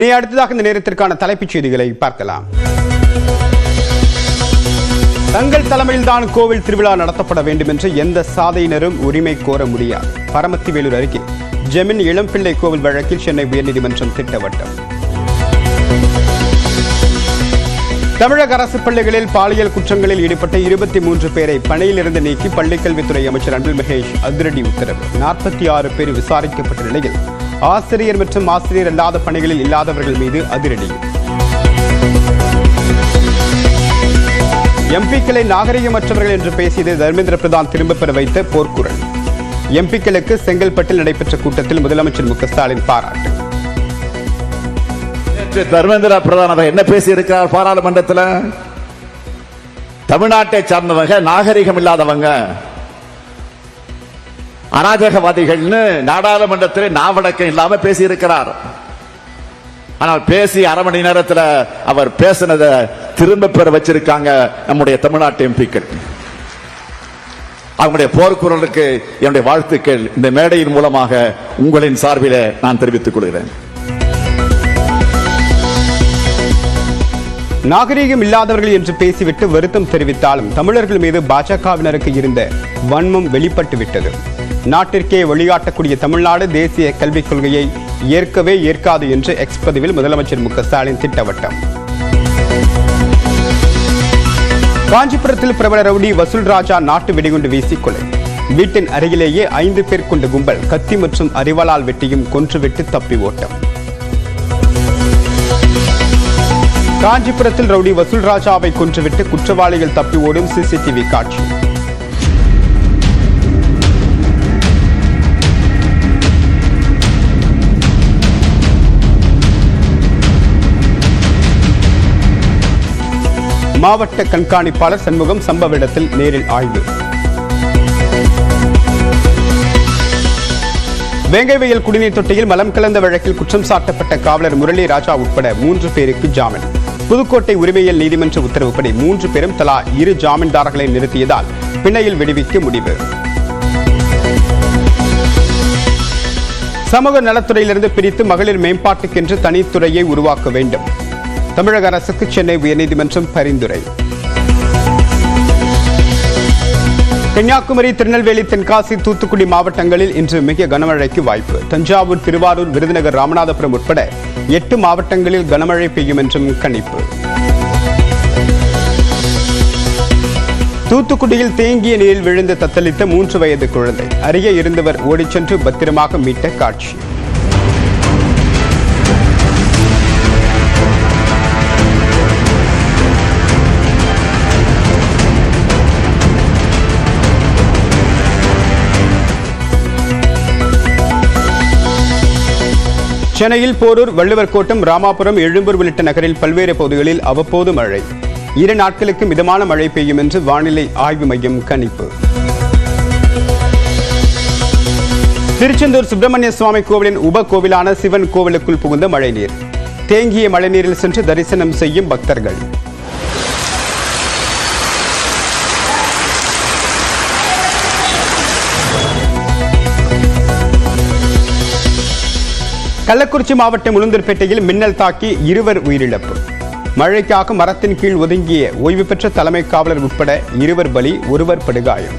இனி அடுத்ததாக இந்த நேரத்திற்கான தலைப்புச் செய்திகளை பார்க்கலாம். தங்கள் தலைமையில்தான் கோவில் திருவிழா நடத்தப்பட வேண்டும் என்று எந்த சாதையினரும் உரிமை கோர முடியாது. பரமத்திவேலூர் அருகே ஜெமின் இளம்பிள்ளை கோவில் வழக்கில் சென்னை உயர்நீதிமன்றம் திட்டவட்டம். தமிழக அரசு பள்ளிகளில் பாலியல் குற்றங்களில் ஈடுபட்ட 23 பேரை பணியிலிருந்து நீக்கி பள்ளிக்கல்வித்துறை அமைச்சர் அன்பில் மகேஷ் அதிரடி உத்தரவு. 46 பேர் விசாரிக்கப்பட்ட நிலையில் ஆசிரியர் மற்றும் ஆசிரியர் அல்லாத பணிகளில் இல்லாதவர்கள் மீது அதிரடி. எம்பிக்களை நாகரிகமற்றவர்கள் என்று பேசியது தர்மேந்திர பிரதான் திரும்பப் பெற வைத்த போர்க்குரல். எம்பிக்களுக்கு செங்கல்பட்டில் நடைபெற்ற கூட்டத்தில் முதலமைச்சர் மு.க. ஸ்டாலின் பாராட்டு. தர்மேந்திர பிரதான் அவர் என்ன பேசி இருக்கிறார் பாராளுமன்றத்தில்? தமிழ்நாட்டை சார்ந்தவங்க நாகரிகம் இல்லாதவங்க, அராஜகவாதிகள்னு நாடாளுமன்றத்தில் நாவடக்கம் இல்லாம பேசி இருக்கிறார். ஆனால் பேசி அரை மணி நேரத்தில் அவர் பேசினதை திரும்ப பெற வச்சிருக்காங்க நம்முடைய தமிழ்நாட்டு எம்பிக்கள். அவங்களுடைய போர்க்குரலுக்கு என்னுடைய வாழ்த்துக்கள் இந்த மேடையின் மூலமாக உங்களின் சார்பில் நான் தெரிவித்துக் கொள்கிறேன். நாகரீகம் இல்லாதவர்கள் என்று பேசிவிட்டு வருத்தம் தெரிவித்தாலும் தமிழர்கள் மீது பாஜகவினருக்கு இருந்த வன்மம் வெளிப்பட்டு விட்டது. நாட்டிற்கே வழிகாட்டக்கூடிய தமிழ்நாடு தேசிய கல்விக் கொள்கையை ஏற்கவே ஏற்காது என்று எக்ஸ் பதிவில் முதலமைச்சர் மு.க. ஸ்டாலின் திட்டவட்டம். காஞ்சிபுரத்தில் பிரபல ரவுடி வசூல் ராஜா நாட்டு வெடிகுண்டு வீசி கொலை. வீட்டின் அருகிலேயே 5 பேர் கொண்ட கும்பல் கத்தி மற்றும் அரிவாளால் வெட்டியும் கொன்றுவிட்டு தப்பி ஓட்டம். காஞ்சிபுரத்தில் ரவுடி வசூல் ராஜாவை கொன்றுவிட்டு குற்றவாளிகள் தப்பி ஓடும் சிசிடிவி காட்சி. மாவட்ட கண்காணிப்பாளர் சண்முகம் சம்பவ இடத்தில் நேரில் ஆய்வு. வேங்கைவயல் குடிநீர் தொட்டியில் மலம் கலந்த வழக்கில் குற்றம் சாட்டப்பட்ட காவலர் முரளி ராஜா உட்பட 3 பேருக்கு ஜாமீன். புதுக்கோட்டை உரிமையியல் நீதிமன்ற உத்தரவுப்படி 3 பேரும் தலா 2 ஜாமீன்தாரர்களை நிறுத்தியதால் பிணையில் விடுவிக்க முடிவு. சமூக நலத்துறையிலிருந்து பிரித்து மகளிர் மேம்பாட்டுக்கென்று தனித்துறையை உருவாக்க வேண்டும். தமிழக அரசுக்கு சென்னை உயர்நீதிமன்றம் பரிந்துரை. கன்னியாகுமரி, திருநெல்வேலி, தென்காசி, தூத்துக்குடி மாவட்டங்களில் இன்று மிக கனமழைக்கு வாய்ப்பு. தஞ்சாவூர், திருவாரூர், விருதுநகர், ராமநாதபுரம் உட்பட 8 மாவட்டங்களில் கனமழை பெய்யும் என்றும் கணிப்பு. தூத்துக்குடியில் தேங்கிய நீரில் விழுந்து தத்தளித்த 3 வயது குழந்தை அருகே இருந்தவர் ஓடிச் சென்று பத்திரமாக மீட்ட காட்சி. சென்னையில் போரூர், வள்ளுவர் கோட்டம், ராமாபுரம், எழும்பூர் உள்ளிட்ட நகரில் பல்வேறு பகுதிகளில் அவ்வப்போது மழை. 2 நாட்களுக்கு மிதமான மழை பெய்யும் என்று வானிலை ஆய்வு மையம் கணிப்பு. திருச்செந்தூர் சுப்பிரமணிய சுவாமி கோவிலின் உப கோவிலான சிவன் கோவிலுக்குள் புகுந்த மழைநீர். தேங்கிய மழைநீரில் சென்று தரிசனம் செய்யும் பக்தர்கள். கள்ளக்குறிச்சி மாவட்டம் உளுந்தூர்பேட்டையில் மின்னல் தாக்கி 2 உயிரிழப்பு. மழைக்காக மரத்தின் கீழ் ஒதுங்கிய ஓய்வு பெற்ற தலைமை காவலர் உட்பட 2 பலி, 1 படுகாயம்.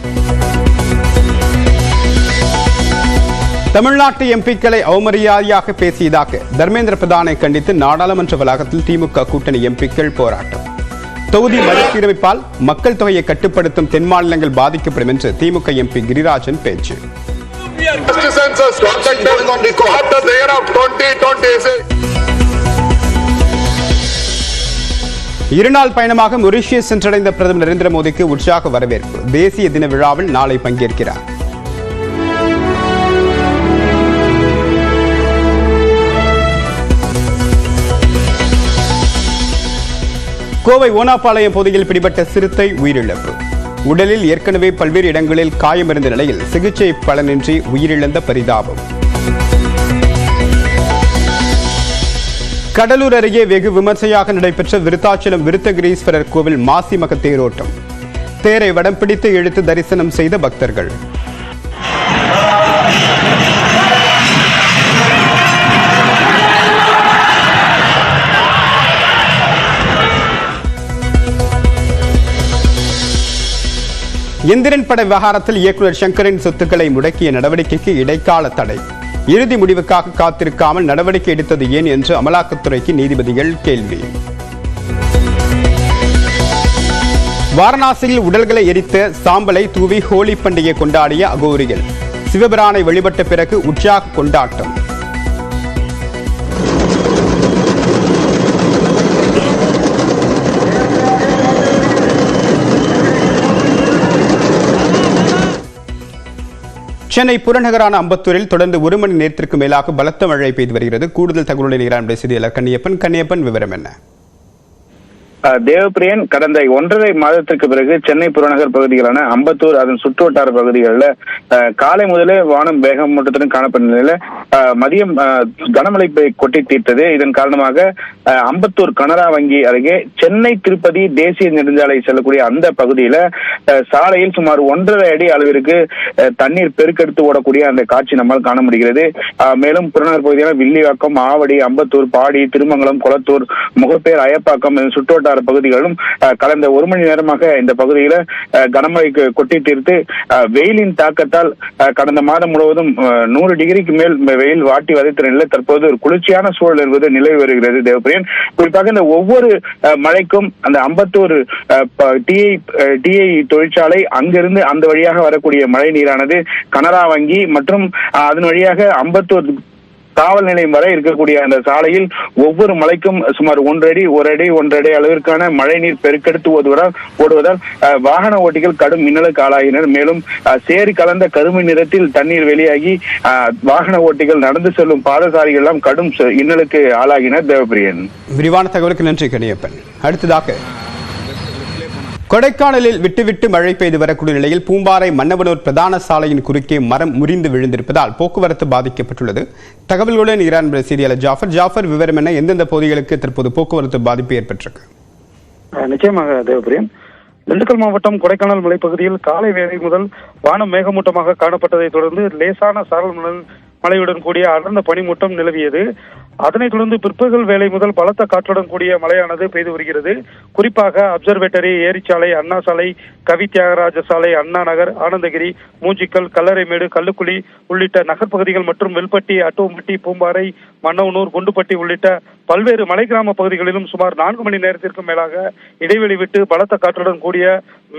தமிழ்நாட்டு எம்பிக்களை அவமரியாதையாக பேசியதாக தர்மேந்திர பிரதானை கண்டித்து நாடாளுமன்ற வளாகத்தில் திமுக கூட்டணி எம்பிக்கள் போராட்டம். தொகுதி மறுசீரமைப்பால் மக்கள் தொகையை கட்டுப்படுத்தும் தென் மாநிலங்கள் பாதிக்கப்படும் என்று திமுக எம்பி கிரிராஜன் பேச்சு. 2 நாள் பயணமாக மொரீஷியஸ் சென்றடைந்த பிரதமர் நரேந்திர மோடிக்கு உற்சாக வரவேற்பு. தேசிய தின விழாவில் நாளை பங்கேற்கிறார். கோவை ஓனாப்பாளையம் பகுதியில் பிடிபட்ட சிறுத்தை உயிரிழப்பு. உடலில் ஏற்கனவே பல்வேறு இடங்களில் காயமிருந்த நிலையில் சிகிச்சை பலனின்றி உயிரிழந்த பரிதாபம். கடலூர் அருகே வெகு விமர்சையாக நடைபெற்ற விருத்தாச்சலம் விருத்தகிரீஸ்வரர் கோவில் மாசி மக தேரோட்டம். தேரை வடம் பிடித்து இழுத்து தரிசனம் செய்த பக்தர்கள். எந்திரன் பட விவகாரத்தில் இயக்குநர் சங்கரின் சொத்துக்களை முடக்கிய நடவடிக்கைக்கு இடைக்கால தடை. இறுதி முடிவுக்காக காத்திருக்காமல் நடவடிக்கை எடுத்தது ஏன் என்று அமலாக்கத்துறைக்கு நீதிபதிகள் கேள்வி. வாரணாசியில் உடல்களை எரித்த சாம்பலை தூவி ஹோலி பண்டிகை கொண்டாடிய அகோரிகள். சிவபிரானை வழிபட்ட பிறகு உற்சாக கொண்டாட்டம். சென்னை புறநகரான அம்பத்தூரில் தொடர்ந்து 1 மணி நேரத்திற்கு மேலாக பலத்த மழை பெய்து வருகிறது. கூடுதல் தகவலுடன் இரான் செய்தியாளர் கண்ணியப்பன் விவரம் என்ன? தேவப்பிரியன், கடந்த 1.5 மாதத்திற்கு பிறகு சென்னை புறநகர் பகுதிகளான அம்பத்தூர் அதன் சுற்றுவட்டார பகுதிகளில் காலை முதலே வானம் வேகமூட்டத்துடன் காணப்பட்ட நிலையில மதியம் கனமழை கொட்டி தீர்த்தது. இதன் காரணமாக அம்பத்தூர் கனரா வங்கி அருகே சென்னை திருப்பதி தேசிய நெடுஞ்சாலை செல்லக்கூடிய அந்த பகுதியில சாலையில் சுமார் 1.5 அடி அளவிற்கு தண்ணீர் பெருக்கெடுத்து ஓடக்கூடிய அந்த காட்சி நம்மால் காண முடிகிறது. மேலும் புறநகர் பகுதியான வில்லிவாக்கம், ஆவடி, அம்பத்தூர், பாடி, திருமங்கலம், கொளத்தூர், முகப்பேர், அயப்பாக்கம் சுற்றுவட்டார பகுதிகளும் கடந்த 1 மணி நேரமாக இந்த பகுதியில கனமழை கொட்டி தீர்த்து வெயிலின் தாக்கத்தால் கடந்த மாதம் முழுவதும் 100 டிகிரிக்கு மேல் வெயில் வாட்டி வதைத்த நிலையில் தற்போது ஒரு குளிர்ச்சியான சூழல் என்பது நிலவி வருகிறது. தேவப்பிரியன், குறிப்பாக இந்த ஒவ்வொரு மழைக்கும் அந்த அம்பத்தூர் டிஐ தொழிற்சாலை அங்கிருந்து அந்த வழியாக வரக்கூடிய மழை நீரானது கனரா வங்கி மற்றும் அதன் வழியாக அம்பத்தூர் காவல் நிலையம் வரை இருக்கக்கூடிய அந்த சாலையில் ஒவ்வொரு மலைக்கும் சுமார் 1 அடி அளவிற்கான மழை நீர் பெருக்கெடுத்து ஓடுவதால் வாகன ஓட்டிகள் கடும் மின்னலுக்கு ஆளாகினர். மேலும் சேரி கலந்த கருமை நிறத்தில் தண்ணீர் வெளியாகி வாகன ஓட்டிகள் நடந்து செல்லும் பாதசாரிகள் எல்லாம் கடும் இன்னலுக்கு ஆளாகினர். தேவப்பிரியன், விரிவான தகவலுக்கு நன்றி கணியப்பன். அடுத்ததாக கொடைக்கானலில் விட்டுவிட்டு மழை பெய்து வரக்கூடிய நிலையில் பூம்பாறை மன்னவனூர் பிரதான சாலையின் குறுக்கே மரம் முறிந்து விழுந்திருப்பதால் போக்குவரத்து பாதிக்கப்பட்டுள்ளது. தகவல்களுடன் ஈரான் செய்தியாளர் ஜாஃபர் விவரம் என்ன? எந்தெந்த பகுதிகளுக்கு தற்போது போக்குவரத்து பாதிப்பு ஏற்பட்டிருக்கு? நிச்சயமாக தேவப்பிரியன், திண்டுக்கல் மாவட்டம் கொடைக்கானல் மலைப்பகுதியில் காலை வேளை முதல் வானம் மேகமூட்டமாக காணப்பட்டதை தொடர்ந்து லேசான சாரல் மழையுடன் கூடிய அடர்ந்த பனிமூட்டம் நிலவியது. அதனைத் தொடர்ந்து பிற்பகல் வேளை முதல் பலத்த காற்றுடன் கூடிய மழையானது பெய்து வருகிறது. குறிப்பாக அப்சர்வேட்டரி, ஏரிச்சாலை, அண்ணா சாலை, கவி தியாகராஜ சாலை, அண்ணா நகர், ஆனந்தகிரி, மூஞ்சிக்கல், கல்லறைமேடு, கல்லுக்குழி உள்ளிட்ட நகர்ப்பகுதிகள் மற்றும் வெல்பட்டி, அட்டோம்பட்டி, பூம்பாறை, மன்னவனூர், குண்டுப்பட்டி உள்ளிட்ட பல்வேறு மலை கிராம பகுதிகளிலும் சுமார் 4 மணி நேரத்திற்கும் மேலாக இடைவெளி விட்டு பலத்த காற்றுடன் கூடிய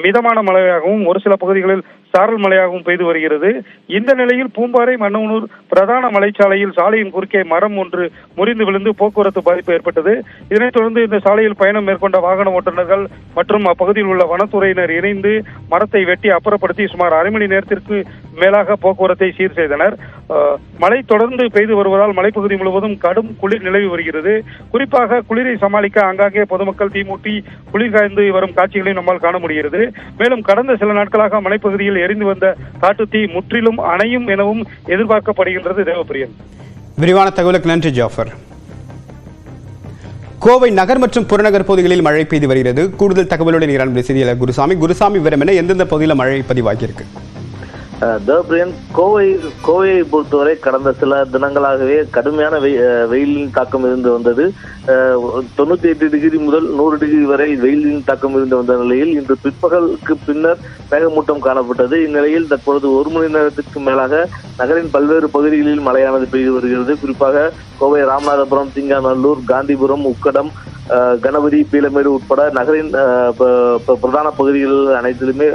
மிதமான மழையாகவும் ஒரு சில பகுதிகளில் சாரல் மழையாகவும் பெய்து வருகிறது. இந்த நிலையில் பூம்பாறை மன்னவனூர் பிரதான மலைச்சாலையில் சாலையின் குறுக்கே மரம் ஒன்று முறிந்து விழுந்து போக்குவரத்து பாதிப்பு ஏற்பட்டது. இதனைத் தொடர்ந்து இந்த சாலையில் பயணம் மேற்கொண்ட வாகன ஓட்டுநர்கள் மற்றும் அப்பகுதியில் உள்ள வனத்துறையினர் இணைந்து மரத்தை வெட்டி அப்புறப்படுத்தி சுமார் அரை மணி நேரத்திற்கு மேலாக போக்குவரத்தை சீர் செய்தனர். மழை தொடர்ந்து பெய்து வருவதால் மலைப்பகுதி முழுவதும் கடும் குளிர் நிலவி வருகிறது. குறிப்பாக குளிரை சமாளிக்க ஆங்காங்கே பொதுமக்கள் தீமூட்டி குளிர் காய்ந்து வரும் காட்சிகளை நம்மால் காண முடிகிறது. மேலும் கடந்த சில நாட்களாக மலைப்பகுதியில் எரிந்து வந்த காட்டுத்தீ முற்றிலும் அணையும் எனவும் எதிர்பார்க்கப்படுகின்றது. தேவப்பிரியன், விரிவான தகவலுக்கு நன்றி ஜாஃபர். கோவை நகர் மற்றும் புறநகர் பகுதிகளில் மழை பெய்து வருகிறது. கூடுதல் தகவலுடன் ஈரான் செய்தியாளர் குருசாமி விவரம் என எந்தெந்த பகுதியில் மழை பதிவாகியிருக்கு? தேவப்பிரியன், கோவையை பொறுத்தவரை கடந்த சில தினங்களாகவே கடுமையான வெயிலின் தாக்கம் இருந்து வந்தது. 98 டிகிரி முதல் 100 டிகிரி வரை வெயிலின் தாக்கம் இருந்து வந்த நிலையில் இன்று பிற்பகலுக்கு பின்னர் மேகமூட்டம் காணப்பட்டது. இந்நிலையில் தற்பொழுது 1 மணி நேரத்திற்கு மேலாக நகரின் பல்வேறு பகுதிகளில் மழையானது பெய்து வருகிறது. குறிப்பாக கோவை ராமநாதபுரம், சிங்காநல்லூர், காந்திபுரம், உக்கடம், கணபதி, பீலமேடு உட்பட நகரின் பிரதான பகுதிகள் அனைத்திலுமே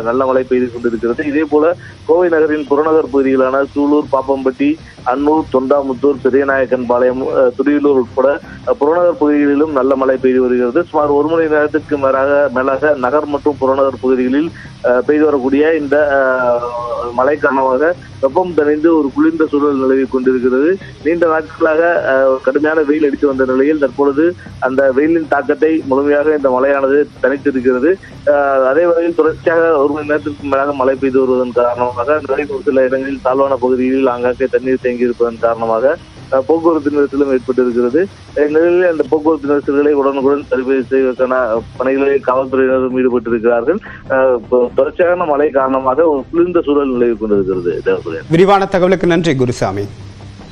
நல்ல மழை பெய்து கொண்டிருக்கிறது. இதே போல கோவை நகரின் புறநகர் பகுதிகளான சூலூர், பாப்பம்பட்டி, அன்னூர், தொண்டாமுத்தூர், பெரியநாயக்கன்பாளையம், துடியலூர் உட்பட புறநகர் பகுதிகளிலும் நல்ல மழை பெய்து வருகிறது. சுமார் 1 மணி நேரத்திற்கு மேலாக நகர் மற்றும் புறநகர் பகுதிகளில் பெய்து வரக்கூடிய இந்த மழை காரணமாக வெப்பம் தணிந்து ஒரு குளிர்ந்த சூழல் நிலவி கொண்டிருக்கிறது. நீண்ட நாட்களாக கடுமையான வெயில் அடித்து வந்த நிலையில் தற்பொழுது அந்த வெயிலின் தாக்கத்தை முழுமையாக இந்த மழையானது தணித்திருக்கிறது. அதே வகையில் தொடர்ச்சியாக 1 மணி நேரத்திற்கு மேலாக மழை பெய்து வருவதன் காரணமாக நகரின் ஒரு சில இடங்களில் தாழ்வான பகுதிகளில் ஆங்காங்கே தண்ணீர் தேங்கி இருப்பதன் காரணமாக போக்குவரத்து நெரிசலும் ஏற்பட்டிருக்கிறது. இந்நிலையில் அந்த போக்குவரத்து நெரிசல்களை உடனுக்குடன் சரி செய்வதற்கான பணிகளில் காவல்துறையினரும் ஈடுபட்டிருக்கிறார்கள். தொடர்ச்சியான மழை காரணமாக ஒரு குளிர்ந்த சூழல் நிலவி கொண்டிருக்கிறது. விரிவான தகவலுக்கு நன்றி குருசாமி.